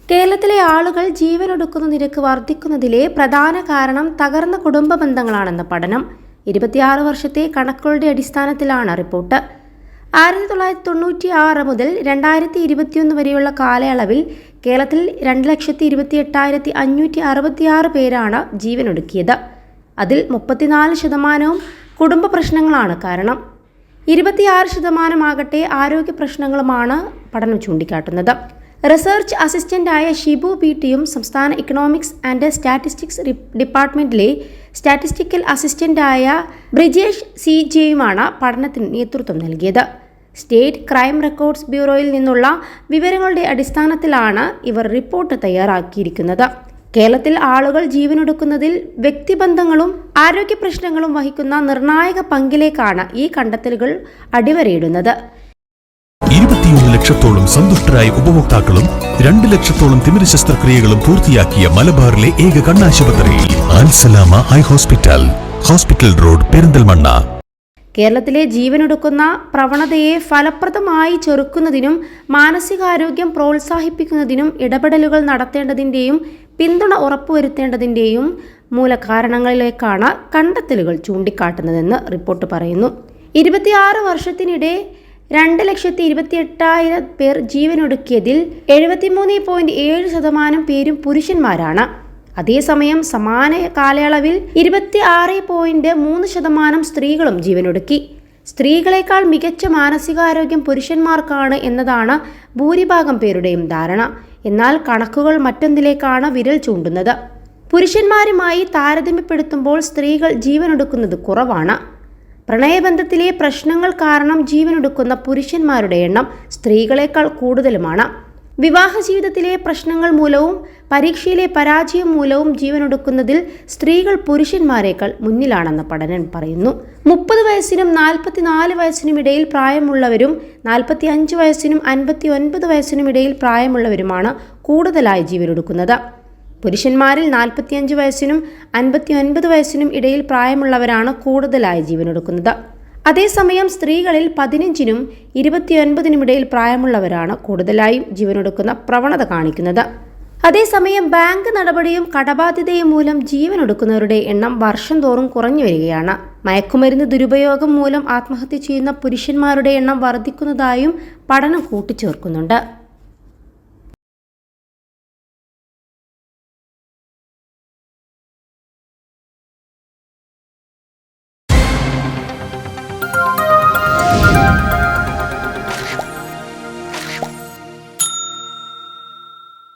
കേരളത്തിലെ ആളുകൾ ജീവനൊടുക്കുന്ന നിരക്ക് വർദ്ധിക്കുന്നതിലെ പ്രധാന കാരണം തകർന്ന കുടുംബ ബന്ധങ്ങളാണെന്ന പഠനം. 26 വർഷത്തെ കണക്കുകളുടെ അടിസ്ഥാനത്തിലാണ് റിപ്പോർട്ട്. 1996 മുതൽ 2021 വരെയുള്ള കാലയളവിൽ കേരളത്തിൽ 2,28,566 പേരാണ് ജീവനൊടുക്കിയത്. അതിൽ 34% കുടുംബ പ്രശ്നങ്ങളാണ് കാരണം. 26% ആരോഗ്യ പ്രശ്നങ്ങളുമാണ് പഠനം ചൂണ്ടിക്കാട്ടുന്നത്. റിസർച്ച് അസിസ്റ്റന്റായ ഷിബു ബി.ടിയും സംസ്ഥാന ഇക്കണോമിക്സ് ആൻഡ് സ്റ്റാറ്റിസ്റ്റിക്സ് ഡിപ്പാർട്ട്മെന്റിലെ സ്റ്റാറ്റിസ്റ്റിക്കൽ അസിസ്റ്റന്റായ ബ്രിജേഷ് സി.ജെയുമാണ് പഠനത്തിന് നേതൃത്വം നൽകിയത്. സ്റ്റേറ്റ് ക്രൈം റെക്കോർഡ്സ് ബ്യൂറോയിൽ നിന്നുള്ള വിവരങ്ങളുടെ അടിസ്ഥാനത്തിലാണ് ഇവർ റിപ്പോർട്ട് തയ്യാറാക്കിയിരിക്കുന്നത്. കേരളത്തിൽ ആളുകൾ ജീവനൊടുക്കുന്നതിൽ വ്യക്തിബന്ധങ്ങളും ആരോഗ്യ പ്രശ്നങ്ങളും വഹിക്കുന്ന നിർണായക പങ്കിലേക്കാണ് ഈ കണ്ടെത്തലുകൾ അടിവരയിടുന്നത്. 21 ലക്ഷത്തോളം സന്തുഷ്ടരായ ഉപഭോക്താക്കളും 2 ലക്ഷത്തോളം തിമിര ശസ്ത്രക്രിയകളും പൂർത്തിയാക്കിയ മലബാറിലെ ഏക കണ്ണാശുപത്രി Al Salama high hospital, hospital road, Perinthalmanna. കേരളത്തിലെ ജീവനൊടുക്കുന്ന പ്രവണതയെ ഫലപ്രദമായി ചെറുക്കുന്നതിനും മാനസികാരോഗ്യം പ്രോത്സാഹിപ്പിക്കുന്നതിനും ഇടപെടലുകൾ നടത്തേണ്ടതിൻ്റെയും പിന്തുണ ഉറപ്പുവരുത്തേണ്ടതിൻ്റെയും മൂലകാരണങ്ങളിലേക്കാണ് കണ്ടെത്തലുകൾ ചൂണ്ടിക്കാട്ടുന്നതെന്ന് റിപ്പോർട്ട് പറയുന്നു. 26 വർഷത്തിനിടെ 2,28,000 പേർ ജീവനൊടുക്കിയതിൽ 73.7% പേരും പുരുഷന്മാരാണ്. അതേസമയം സമാന കാലയളവിൽ 26.3% സ്ത്രീകളും ജീവനൊടുക്കി. സ്ത്രീകളെക്കാൾ മികച്ച മാനസികാരോഗ്യം പുരുഷന്മാർക്കാണ് എന്നതാണ് ഭൂരിഭാഗം പേരുടെയും ധാരണ. എന്നാൽ കണക്കുകൾ മറ്റൊന്നിലേക്കാണ് വിരൽ ചൂണ്ടുന്നത്. പുരുഷന്മാരുമായി താരതമ്യപ്പെടുത്തുമ്പോൾ സ്ത്രീകൾ ജീവനൊടുക്കുന്നത് കുറവാണ്. പ്രണയബന്ധത്തിലെ പ്രശ്നങ്ങൾ കാരണം ജീവനൊടുക്കുന്ന പുരുഷന്മാരുടെ എണ്ണം സ്ത്രീകളെക്കാൾ കൂടുതലുമാണ്. വിവാഹ ജീവിതത്തിലെ പ്രശ്നങ്ങൾ മൂലവും പരീക്ഷയിലെ പരാജയം മൂലവും ജീവനൊടുക്കുന്നതിൽ സ്ത്രീകൾ പുരുഷന്മാരെക്കാൾ മുന്നിലാണെന്ന് പഠനം പറയുന്നു. 30 വയസ്സിനും 44 വയസ്സിനും ഇടയിൽ പ്രായമുള്ളവരും 45 വയസ്സിനും 59 വയസ്സിനും ഇടയിൽ പ്രായമുള്ളവരുമാണ് കൂടുതലായി ജീവനൊടുക്കുന്നത്. പുരുഷന്മാരിൽ 45 വയസ്സിനും 59 വയസ്സിനും ഇടയിൽ പ്രായമുള്ളവരാണ് കൂടുതലായി ജീവനൊടുക്കുന്നത്. അതേസമയം സ്ത്രീകളിൽ 15നും 29നും ഇടയിൽ പ്രായമുള്ളവരാണ് കൂടുതലായും ജീവനൊടുക്കുന്ന പ്രവണത കാണിക്കുന്നത്. അതേസമയം ബാങ്ക് നടപടിയും കടബാധ്യതയും മൂലം ജീവനൊടുക്കുന്നവരുടെ എണ്ണം വർഷം തോറും കുറഞ്ഞു വരികയാണ്. മയക്കുമരുന്ന് ദുരുപയോഗം മൂലം ആത്മഹത്യ ചെയ്യുന്ന പുരുഷന്മാരുടെ എണ്ണം വർദ്ധിക്കുന്നതായും പഠനം കൂട്ടിച്ചേർക്കുന്നുണ്ട്.